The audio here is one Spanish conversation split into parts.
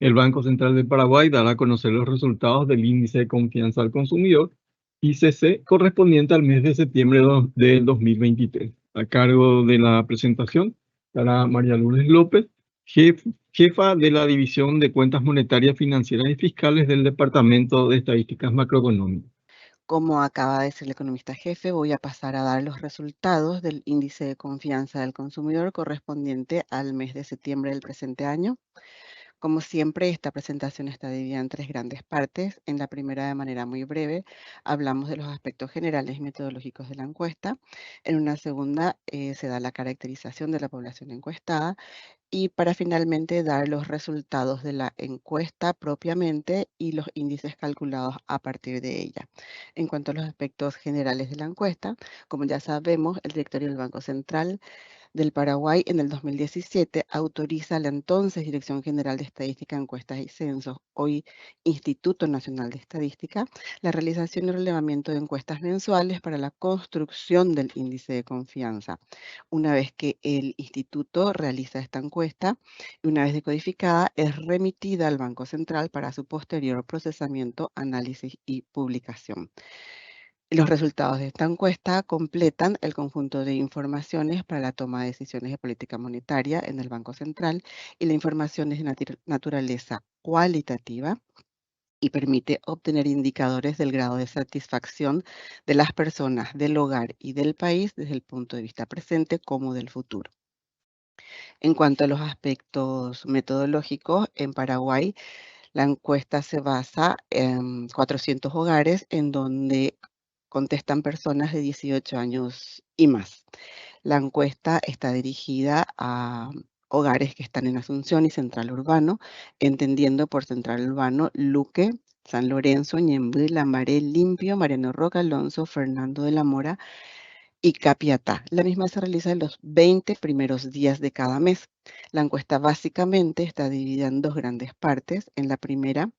El Banco Central de Paraguay dará a conocer los resultados del Índice de Confianza al Consumidor, ICC, correspondiente al mes de septiembre del 2023. A cargo de la presentación estará María Lourdes López, jefa de la División de Cuentas Monetarias, Financieras y Fiscales del Departamento de Estadísticas Macroeconómicas. Como acaba de decir el economista jefe, voy a pasar a dar los resultados del índice de confianza del consumidor correspondiente al mes de septiembre del presente año. Como siempre, esta presentación está dividida en tres grandes partes. En la primera, de manera muy breve, hablamos de los aspectos generales y metodológicos de la encuesta. En una segunda, se da la caracterización de la población encuestada. Y para finalmente dar los resultados de la encuesta propiamente y los índices calculados a partir de ella. En cuanto a los aspectos generales de la encuesta, como ya sabemos, el directorio del Banco Central del Paraguay en el 2017 autoriza a la entonces Dirección General de Estadística, Encuestas y Censos, hoy Instituto Nacional de Estadística, la realización y relevamiento de encuestas mensuales para la construcción del índice de confianza. Una vez que el instituto realiza esta encuesta y una vez decodificada, es remitida al Banco Central para su posterior procesamiento, análisis y publicación. Los resultados de esta encuesta completan el conjunto de informaciones para la toma de decisiones de política monetaria en el Banco Central y la información es de naturaleza cualitativa y permite obtener indicadores del grado de satisfacción de las personas, del hogar y del país desde el punto de vista presente como del futuro. En cuanto a los aspectos metodológicos, en Paraguay la encuesta se basa en 400 hogares en donde contestan personas de 18 años y más. La encuesta está dirigida a hogares que están en Asunción y Central Urbano, entendiendo por Central Urbano Luque, San Lorenzo, Ñemby, Lambaré, Limpio, Mariano Roca, Alonso, Fernando de la Mora y Capiatá. La misma se realiza en los 20 primeros días de cada mes. La encuesta básicamente está dividida en dos grandes partes. En la primera,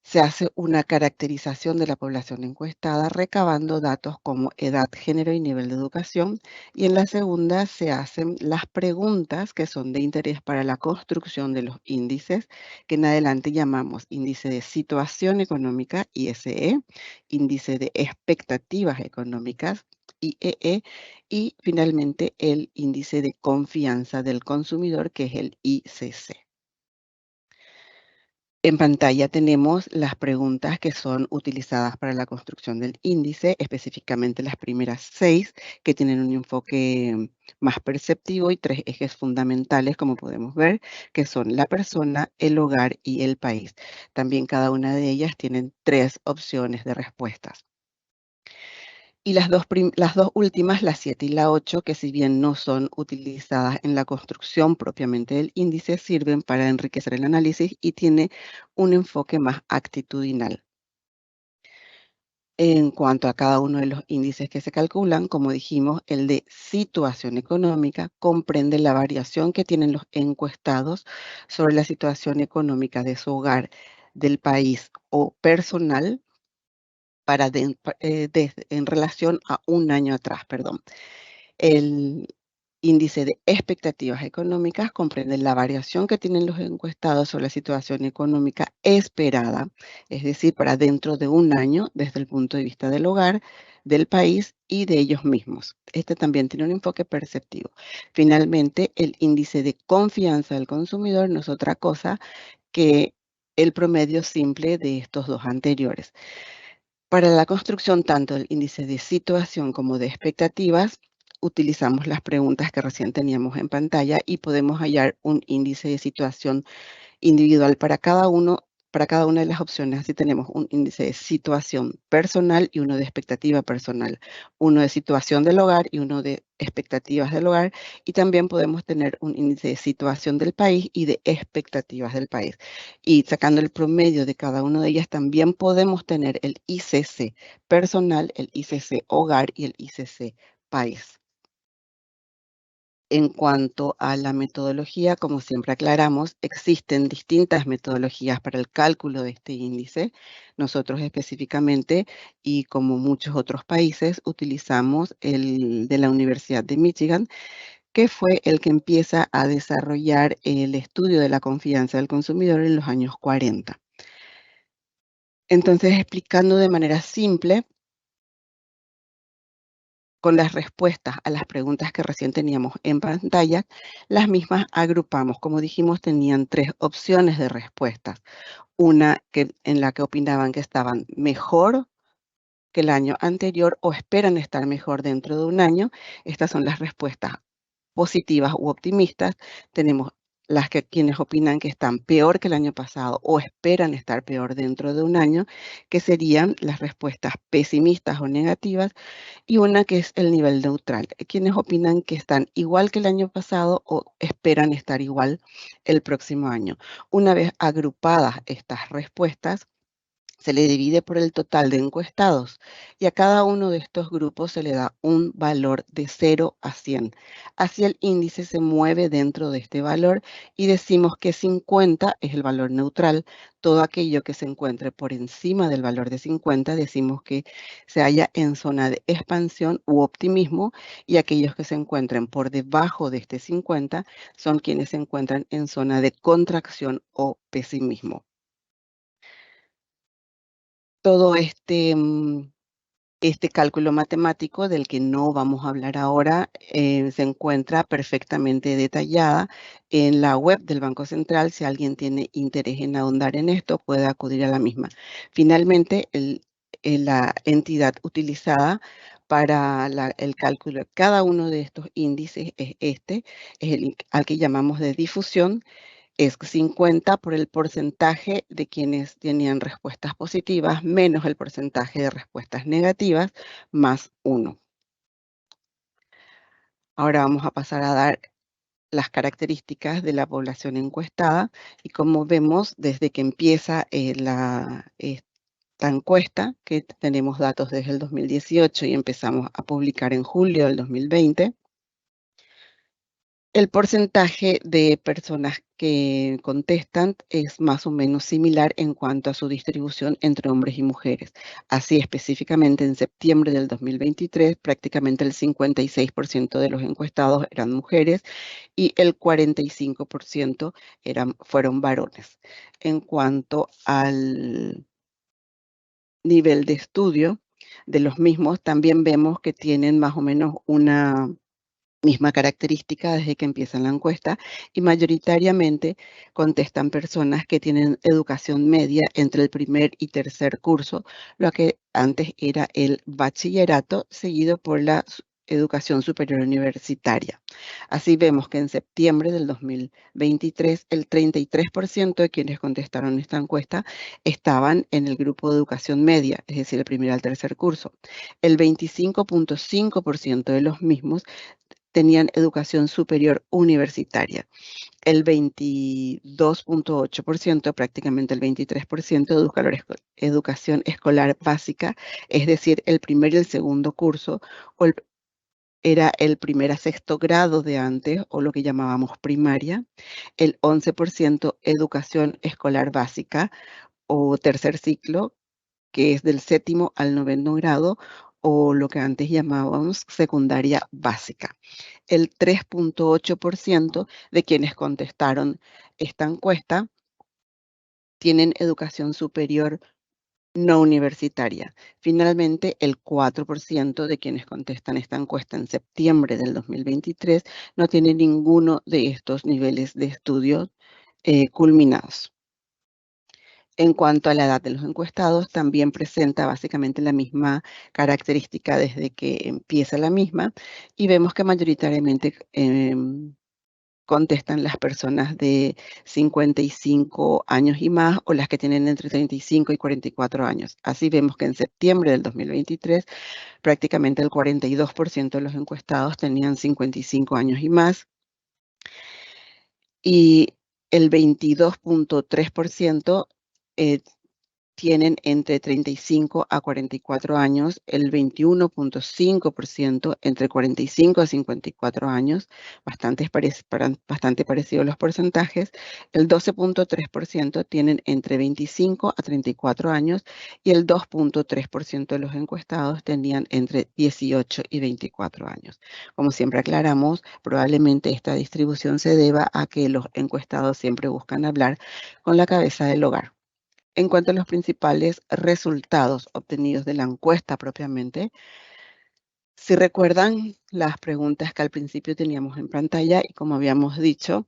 se hace una caracterización de la población encuestada recabando datos como edad, género y nivel de educación. Y en la segunda se hacen las preguntas que son de interés para la construcción de los índices, que en adelante llamamos índice de situación económica, ISE, índice de expectativas económicas, IEE, y finalmente el índice de confianza del consumidor, que es el ICC. En pantalla tenemos las preguntas que son utilizadas para la construcción del índice, específicamente las primeras 6, que tienen un enfoque más perceptivo y 3 ejes fundamentales, como podemos ver, que son la persona, el hogar y el país. También cada una de ellas tienen 3 opciones de respuestas. Y las dos últimas, la 7 y la 8, que si bien no son utilizadas en la construcción propiamente del índice, sirven para enriquecer el análisis y tiene un enfoque más actitudinal. En cuanto a cada uno de los índices que se calculan, como dijimos, el de situación económica comprende la variación que tienen los encuestados sobre la situación económica de su hogar, del país o personal en relación a un año atrás, perdón. El índice de expectativas económicas comprende la variación que tienen los encuestados sobre la situación económica esperada, es decir, para dentro de un año desde el punto de vista del hogar, del país y de ellos mismos. Este también tiene un enfoque perceptivo. Finalmente, el índice de confianza del consumidor no es otra cosa que el promedio simple de estos dos anteriores. Para la construcción tanto del índice de situación como de expectativas, utilizamos las preguntas que recién teníamos en pantalla y podemos hallar un índice de situación individual para cada una de las opciones. Así tenemos un índice de situación personal y uno de expectativa personal, uno de situación del hogar y uno de expectativas del hogar, y también podemos tener un índice de situación del país y de expectativas del país. Y sacando el promedio de cada una de ellas, también podemos tener el ICC personal, el ICC hogar y el ICC país. En cuanto a la metodología, como siempre aclaramos, existen distintas metodologías para el cálculo de este índice. Nosotros específicamente, y como muchos otros países, utilizamos el de la Universidad de Michigan, que fue el que empieza a desarrollar el estudio de la confianza del consumidor en los años 40. Entonces, explicando de manera simple, con las respuestas a las preguntas que recién teníamos en pantalla, las mismas agrupamos. Como dijimos, tenían 3 opciones de respuestas. Una en la que opinaban que estaban mejor que el año anterior o esperan estar mejor dentro de un año. Estas son las respuestas positivas u optimistas. Tenemos quienes opinan que están peor que el año pasado o esperan estar peor dentro de un año, que serían las respuestas pesimistas o negativas, y una que es el nivel neutral, quienes opinan que están igual que el año pasado o esperan estar igual el próximo año. Una vez agrupadas estas respuestas, se le divide por el total de encuestados y a cada uno de estos grupos se le da un valor de 0 a 100. Así el índice se mueve dentro de este valor y decimos que 50 es el valor neutral. Todo aquello que se encuentre por encima del valor de 50 decimos que se halla en zona de expansión u optimismo, y aquellos que se encuentren por debajo de este 50 son quienes se encuentran en zona de contracción o pesimismo. Todo este cálculo matemático del que no vamos a hablar ahora se encuentra perfectamente detallada en la web del Banco Central. Si alguien tiene interés en ahondar en esto, puede acudir a la misma. Finalmente, la entidad utilizada para el cálculo de cada uno de estos índices es el al que llamamos de difusión. Es 50 por el porcentaje de quienes tenían respuestas positivas menos el porcentaje de respuestas negativas más 1. Ahora vamos a pasar a dar las características de la población encuestada, y como vemos, desde que empieza esta encuesta, que tenemos datos desde el 2018 y empezamos a publicar en julio del 2020, el porcentaje de personas que contestan es más o menos similar en cuanto a su distribución entre hombres y mujeres. Así, específicamente en septiembre del 2023, prácticamente el 56% de los encuestados eran mujeres y el 45% fueron varones. En cuanto al nivel de estudio de los mismos, también vemos que tienen más o menos una misma característica desde que empiezan la encuesta, y mayoritariamente contestan personas que tienen educación media entre el primer y tercer curso, lo que antes era el bachillerato, seguido por la educación superior universitaria. Así vemos que en septiembre del 2023, el 33% de quienes contestaron esta encuesta estaban en el grupo de educación media, es decir, el primer al tercer curso. El 25.5% de los mismos tenían educación superior universitaria. El 22.8%, prácticamente el 23% de educación escolar básica, es decir, el primer y el segundo curso, era el primer a sexto grado de antes, o lo que llamábamos primaria. El 11% educación escolar básica o tercer ciclo, que es del séptimo al noveno grado, o lo que antes llamábamos secundaria básica. El 3.8% de quienes contestaron esta encuesta tienen educación superior no universitaria. Finalmente, el 4% de quienes contestan esta encuesta en septiembre del 2023 no tiene ninguno de estos niveles de estudio culminados. En cuanto a la edad de los encuestados, también presenta básicamente la misma característica desde que empieza la misma, y vemos que mayoritariamente contestan las personas de 55 años y más, o las que tienen entre 35 y 44 años. Así vemos que en septiembre del 2023 prácticamente el 42% de los encuestados tenían 55 años y más, y el 22.3% tienen entre 35 a 44 años, el 21.5% entre 45 a 54 años, bastante parecidos los porcentajes, el 12.3% tienen entre 25 a 34 años y el 2.3% de los encuestados tenían entre 18 y 24 años. Como siempre aclaramos, probablemente esta distribución se deba a que los encuestados siempre buscan hablar con la cabeza del hogar. En cuanto a los principales resultados obtenidos de la encuesta propiamente, si recuerdan las preguntas que al principio teníamos en pantalla y como habíamos dicho,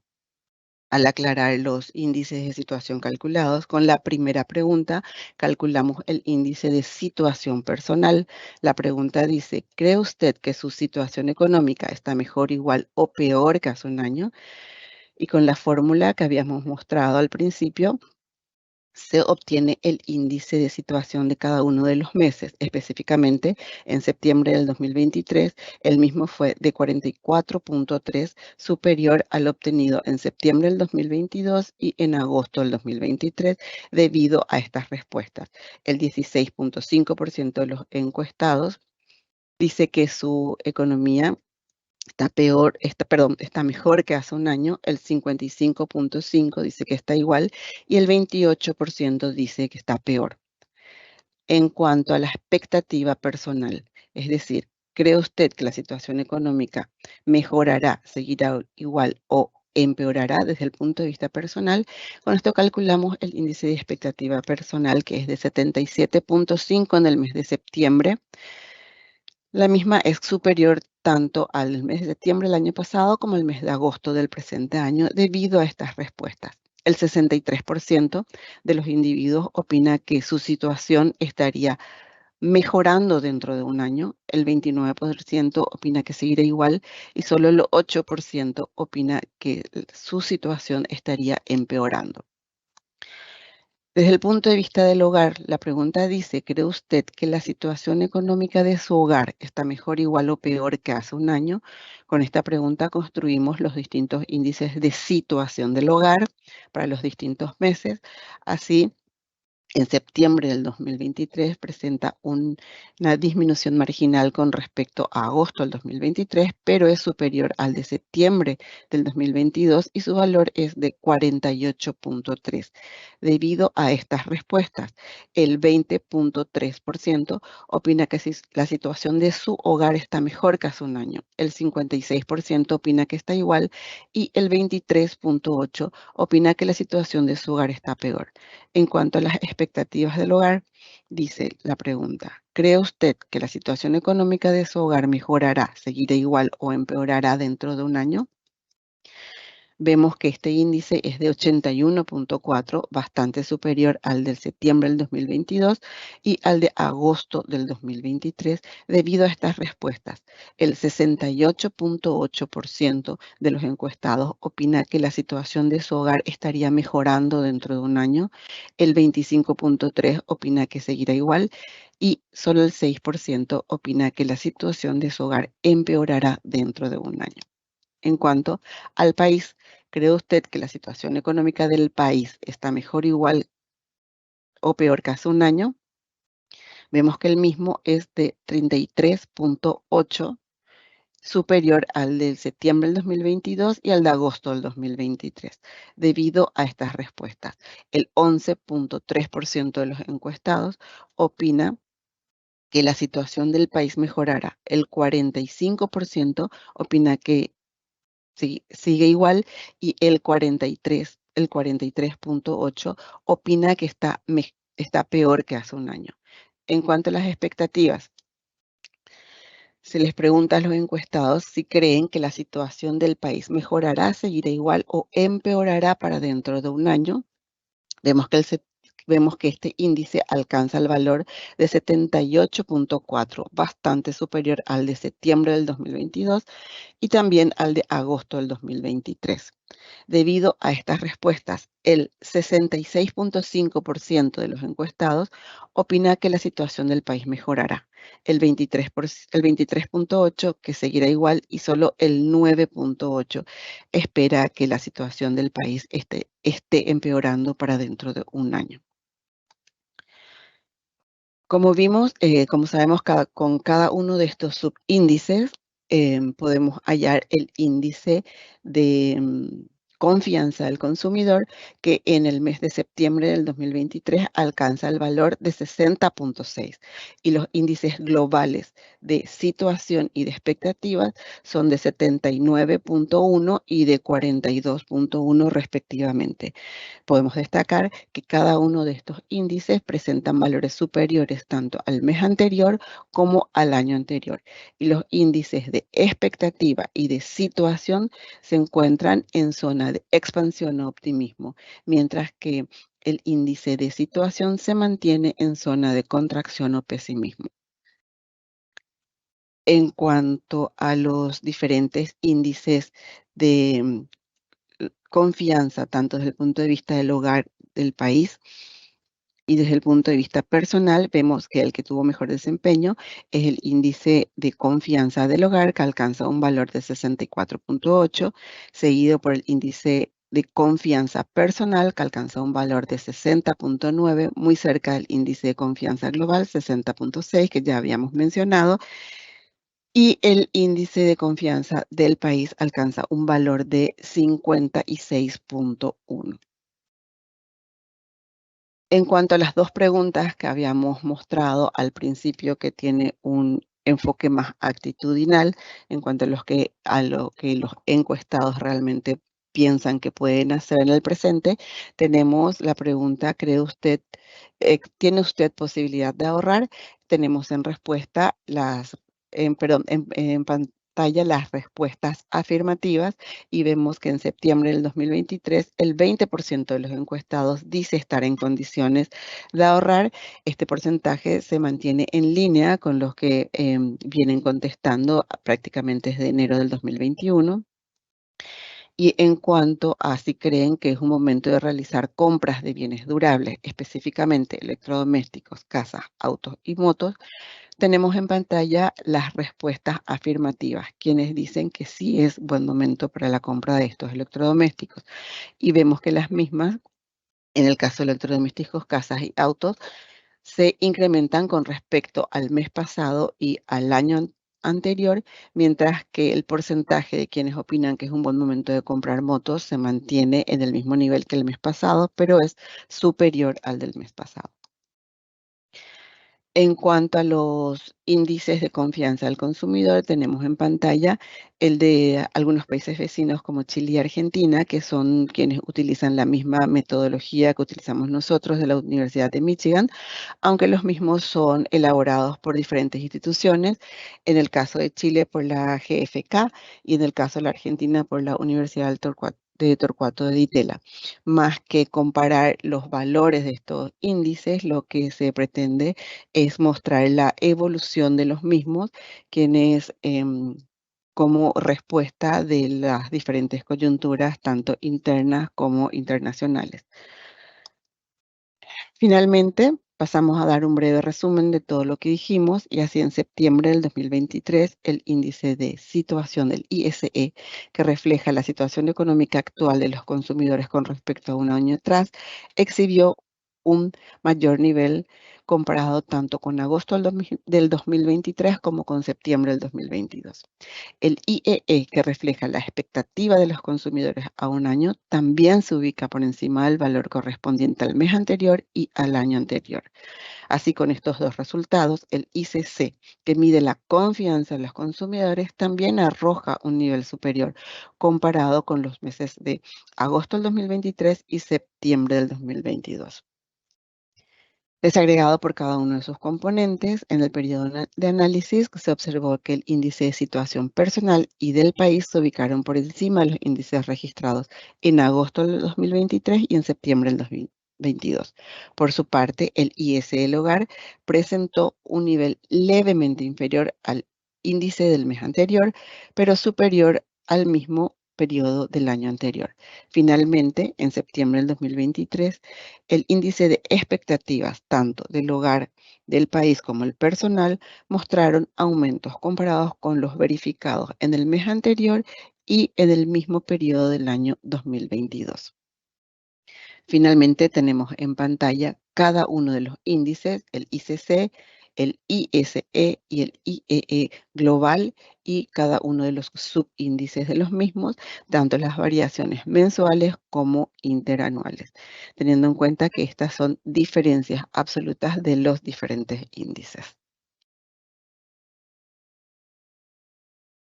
al aclarar los índices de situación calculados, con la primera pregunta calculamos el índice de situación personal. La pregunta dice, ¿cree usted que su situación económica está mejor, igual o peor que hace un año? Y con la fórmula que habíamos mostrado al principio, se obtiene el índice de situación de cada uno de los meses. Específicamente, en septiembre del 2023, el mismo fue de 44.3, superior al obtenido en septiembre del 2022 y en agosto del 2023, debido a estas respuestas. El 16.5% de los encuestados dice que su economía está mejor que hace un año, el 55.5% dice que está igual y el 28% dice que está peor. En cuanto a la expectativa personal, es decir, ¿cree usted que la situación económica mejorará, seguirá igual o empeorará desde el punto de vista personal? Con esto calculamos el índice de expectativa personal, que es de 77.5 en el mes de septiembre. La misma es superior tanto al mes de septiembre del año pasado como al mes de agosto del presente año debido a estas respuestas. El 63% de los individuos opina que su situación estaría mejorando dentro de un año, el 29% opina que seguirá igual y solo el 8% opina que su situación estaría empeorando. Desde el punto de vista del hogar, la pregunta dice, ¿cree usted que la situación económica de su hogar está mejor, igual o peor que hace un año? Con esta pregunta construimos los distintos índices de situación del hogar para los distintos meses. Así, en septiembre del 2023 presenta una disminución marginal con respecto a agosto del 2023, pero es superior al de septiembre del 2022 y su valor es de 48.3. Debido a estas respuestas, el 20.3% opina que la situación de su hogar está mejor que hace un año, el 56% opina que está igual y el 23.8% opina que la situación de su hogar está peor. En cuanto a las expectativas del hogar, dice la pregunta, ¿cree usted que la situación económica de su hogar mejorará, seguirá igual o empeorará dentro de un año? Vemos que este índice es de 81.4, bastante superior al del septiembre del 2022 y al de agosto del 2023 debido a estas respuestas. El 68.8% de los encuestados opina que la situación de su hogar estaría mejorando dentro de un año, el 25.3% opina que seguirá igual y solo el 6% opina que la situación de su hogar empeorará dentro de un año. En cuanto al país, ¿cree usted que la situación económica del país está mejor, igual o peor que hace un año? Vemos que el mismo es de 33.8, superior al del septiembre del 2022 y al de agosto del 2023, debido a estas respuestas. El 11.3% de los encuestados opina que la situación del país mejorará. El 45% opina que sigue igual y el 43.8 opina que está peor que hace un año. En cuanto a las expectativas, se les pregunta a los encuestados si creen que la situación del país mejorará, seguirá igual o empeorará para dentro de un año. Vemos que este índice alcanza el valor de 78.4, bastante superior al de septiembre del 2022 y también al de agosto del 2023. Debido a estas respuestas, el 66.5% de los encuestados opina que la situación del país mejorará, el 23.8% que seguirá igual y solo el 9.8% espera que la situación del país esté empeorando para dentro de un año. Como vimos, como sabemos, con cada uno de estos subíndices podemos hallar el índice de confianza del consumidor, que en el mes de septiembre del 2023 alcanza el valor de 60,6, y los índices globales de situación y de expectativas son de 79,1 y de 42,1 respectivamente. Podemos destacar que cada uno de estos índices presentan valores superiores tanto al mes anterior como al año anterior. Y los índices de expectativa y de situación se encuentran en zona de expansión o optimismo, mientras que el índice de situación se mantiene en zona de contracción o pesimismo. En cuanto a los diferentes índices de confianza, tanto desde el punto de vista del hogar, del país, y desde el punto de vista personal, vemos que el que tuvo mejor desempeño es el índice de confianza del hogar, que alcanza un valor de 64,8, seguido por el índice de confianza personal, que alcanza un valor de 60,9, muy cerca del índice de confianza global, 60,6, que ya habíamos mencionado, y el índice de confianza del país alcanza un valor de 56,1. En cuanto a las dos preguntas que habíamos mostrado al principio, que tiene un enfoque más actitudinal en cuanto a lo que los encuestados realmente piensan que pueden hacer en el presente, tenemos la pregunta: ¿tiene usted posibilidad de ahorrar? Tenemos en respuesta en pantalla las respuestas afirmativas, y vemos que en septiembre del 2023 el 20% de los encuestados dice estar en condiciones de ahorrar. Este porcentaje se mantiene en línea con los que vienen contestando prácticamente desde enero del 2021. Y en cuanto a si creen que es un momento de realizar compras de bienes durables, específicamente electrodomésticos, casas, autos y motos, tenemos en pantalla las respuestas afirmativas, quienes dicen que sí es buen momento para la compra de estos electrodomésticos. Y vemos que las mismas, en el caso de electrodomésticos, casas y autos, se incrementan con respecto al mes pasado y al año anterior, mientras que el porcentaje de quienes opinan que es un buen momento de comprar motos se mantiene en el mismo nivel que el mes pasado, pero es superior al del mes pasado. En cuanto a los índices de confianza del consumidor, tenemos en pantalla el de algunos países vecinos como Chile y Argentina, que son quienes utilizan la misma metodología que utilizamos nosotros de la Universidad de Michigan, aunque los mismos son elaborados por diferentes instituciones. En el caso de Chile por la GFK y en el caso de la Argentina por la Universidad de Torcuato de Itela. Más que comparar los valores de estos índices, lo que se pretende es mostrar la evolución de los mismos, quienes como respuesta de las diferentes coyunturas, tanto internas como internacionales. Finalmente, pasamos a dar un breve resumen de todo lo que dijimos, y así en septiembre del 2023, el índice de situación del ISE, que refleja la situación económica actual de los consumidores con respecto a un año atrás, exhibió un mayor nivel comparado tanto con agosto del 2023 como con septiembre del 2022. El IEE, que refleja la expectativa de los consumidores a un año, también se ubica por encima del valor correspondiente al mes anterior y al año anterior. Así, con estos dos resultados, el ICC, que mide la confianza de los consumidores, también arroja un nivel superior comparado con los meses de agosto del 2023 y septiembre del 2022. Desagregado por cada uno de sus componentes, en el periodo de análisis se observó que el índice de situación personal y del país se ubicaron por encima de los índices registrados en agosto del 2023 y en septiembre del 2022. Por su parte, el IS del hogar presentó un nivel levemente inferior al índice del mes anterior, pero superior al mismo periodo del año anterior. Finalmente, en septiembre del 2023, el índice de expectativas, tanto del hogar, del país como el personal, mostraron aumentos comparados con los verificados en el mes anterior y en el mismo periodo del año 2022. Finalmente, tenemos en pantalla cada uno de los índices, el ICC, el ISE y el IEE global, y cada uno de los subíndices de los mismos, tanto las variaciones mensuales como interanuales, teniendo en cuenta que estas son diferencias absolutas de los diferentes índices.